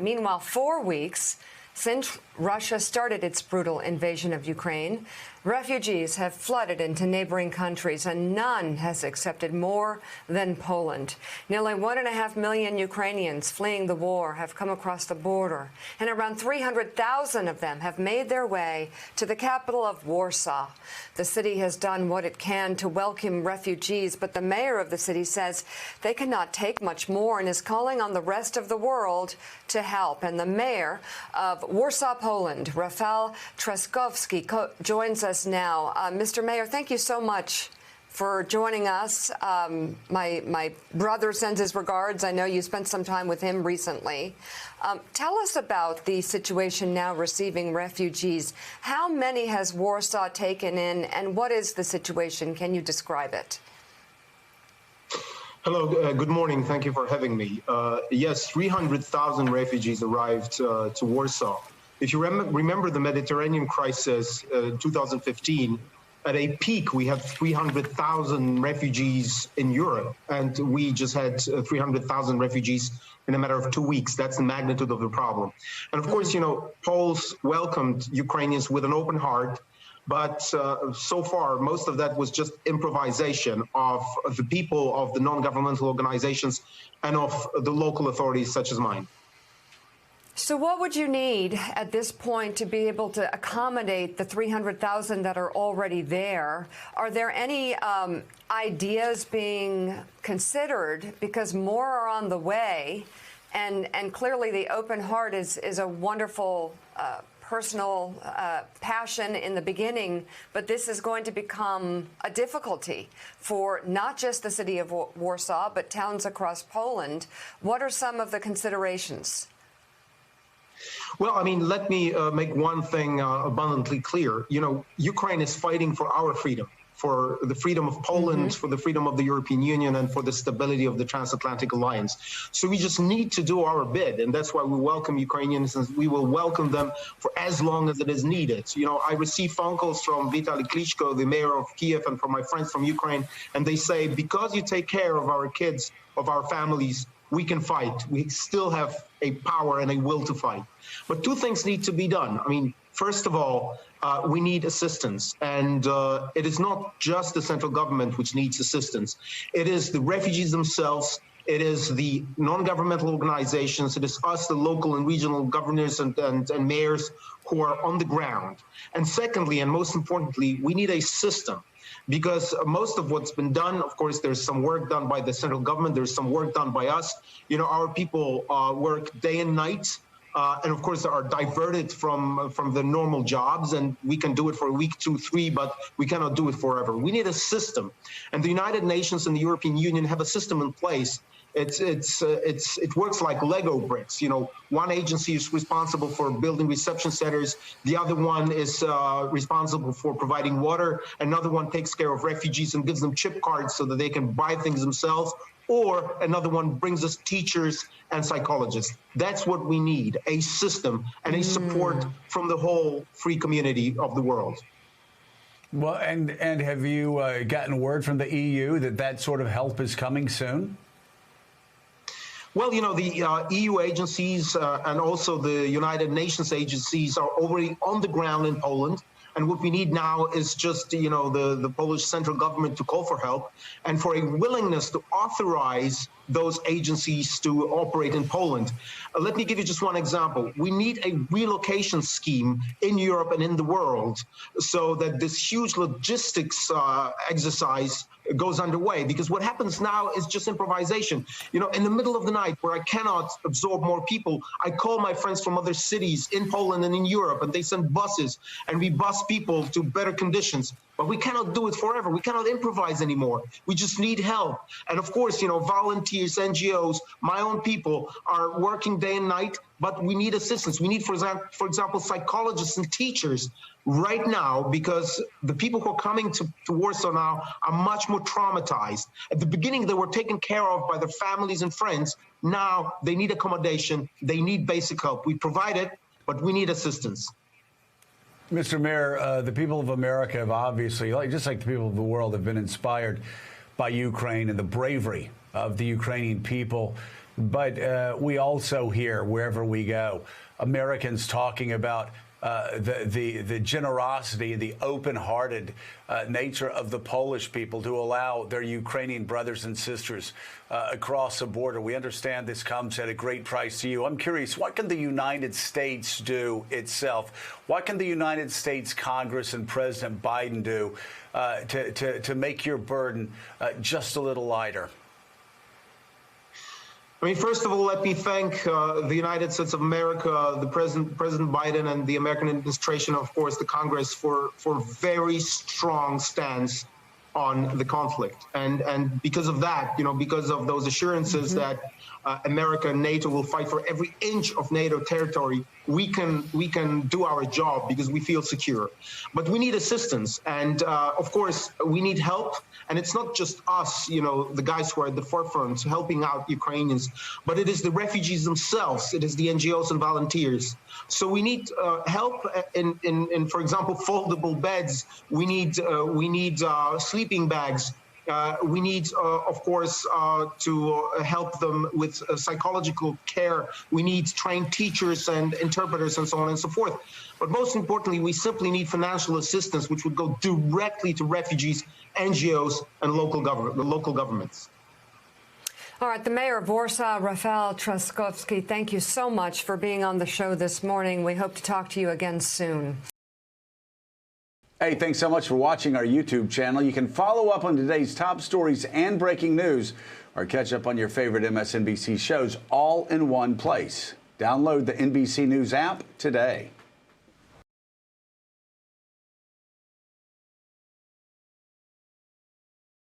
Meanwhile, 4 weeks since Russia started its brutal invasion of Ukraine, refugees have flooded into neighboring countries, and none has accepted more than Poland. Nearly 1.5 million Ukrainians fleeing the war have come across the border, and around 300,000 of them have made their way to the capital of Warsaw. The city has done what it can to welcome refugees, but the mayor of the city says they cannot take much more and is calling on the rest of the world to help. And the mayor of Warsaw, Poland, Rafał Trzaskowski, joins us now. Mr. Mayor, thank you so much for joining us. My brother sends his regards. I know you spent some time with him recently. Tell us about the situation now receiving refugees. How many has Warsaw taken in, and what is the situation? Can you describe it? Hello, good morning. Thank you for having me. Yes, 300,000 refugees arrived to Warsaw. If you remember the Mediterranean crisis in 2015, at a peak, we had 300,000 refugees in Europe, and we just had 300,000 refugees in a matter of 2 weeks. That's the magnitude of the problem. And of course, you know, Poles welcomed Ukrainians with an open heart, but so far, most of that was just improvisation of the people, of the non-governmental organizations, and of the local authorities such as mine. So what would you need at this point to be able to accommodate the 300,000 that are already there? Are there any ideas being considered, because more are on the way, and clearly the open heart is a wonderful personal passion in the beginning, but this is going to become a difficulty for not just the city of Warsaw, but towns across Poland. What are some of the considerations? Well, I mean, let me make one thing abundantly clear. You know, Ukraine is fighting for our freedom, for the freedom of Poland, for the freedom of the European Union, and for the stability of the transatlantic alliance. So we just need to do our bit, and that's why we welcome Ukrainians, and we will welcome them for as long as it is needed. You know, I receive phone calls from Vitaly Klitschko, the mayor of Kiev, and from my friends from Ukraine, and they say, because you take care of our kids, of our families, we can fight. We still have a power and a will to fight. But two things need to be done. I mean, first of all, we need assistance. And it is not just the central government which needs assistance. It is the refugees themselves. It is the non-governmental organizations. It is us, the local and regional governors and mayors who are on the ground. And secondly, and most importantly, we need a system. Because most of what's been done, of course, there's some work done by the central government, there's some work done by us. You know, our people work day and night, and of course are diverted from the normal jobs, and we can do it for a week, 2, 3, but we cannot do it forever. We need a system, and the United Nations and the European Union have a system in place. It works like Lego bricks. You know, one agency is responsible for building reception centers. The other one is responsible for providing water. Another one takes care of refugees and gives them chip cards so that they can buy things themselves. Or another one brings us teachers and psychologists. That's what we need, a system and a support from the whole free community of the world. Well, and have you gotten word from the EU that that sort of help is coming soon? Well, you know, the EU agencies and also the United Nations agencies are already on the ground in Poland. And what we need now is just, you know, the Polish central government to call for help and for a willingness to authorize those agencies to operate in Poland. Let me give you just one example. We need a relocation scheme in Europe and in the world so that this huge logistics exercise goes underway, because what happens now is just improvisation. You know, in the middle of the night where I cannot absorb more people, I call my friends from other cities in Poland and in Europe, and they send buses, and we bus people to better conditions. But we cannot do it forever. We cannot improvise anymore. We just need help. And of course, you know, volunteers, NGOs, my own people are working day and night, but we need assistance. We need, for example, psychologists and teachers right now, because the people who are coming to Warsaw now are much more traumatized. At the beginning, they were taken care of by their families and friends. Now they need accommodation. They need basic help. We provide it, but we need assistance. Mr. Mayor, the people of America have obviously, just like the people of the world, have been inspired by Ukraine and the bravery of the Ukrainian people. But we also hear, wherever we go, Americans talking about the generosity, the open-hearted nature of the Polish people to allow their Ukrainian brothers and sisters across the border. We understand this comes at a great price to you. I'm curious, what can the United States do itself? What can the United States Congress and President Biden do to make your burden just a little lighter? I mean, first of all, let me thank the United States of America, the President Biden, and the American administration, of course, the Congress, for very strong stance on the conflict. And because of that, because of those assurances that America and NATO will fight for every inch of NATO territory, we can do our job because we feel secure. But we need assistance, and of course we need help. And it's not just us, the guys who are at the forefront helping out Ukrainians, but it is the refugees themselves. It is the NGOs and volunteers. So we need help in, for example, foldable beds. We need sleeping bags. We need, of course, to help them with psychological care. We need trained teachers and interpreters and so on and so forth. But most importantly, we simply need financial assistance, which would go directly to refugees, NGOs, and local governments. All right, the mayor of Warsaw, Rafał Trzaskowski, thank you so much for being on the show this morning. We hope to talk to you again soon. Hey, thanks so much for watching our YouTube channel. You can follow up on today's top stories and breaking news, or catch up on your favorite MSNBC shows all in one place. Download the NBC News app today.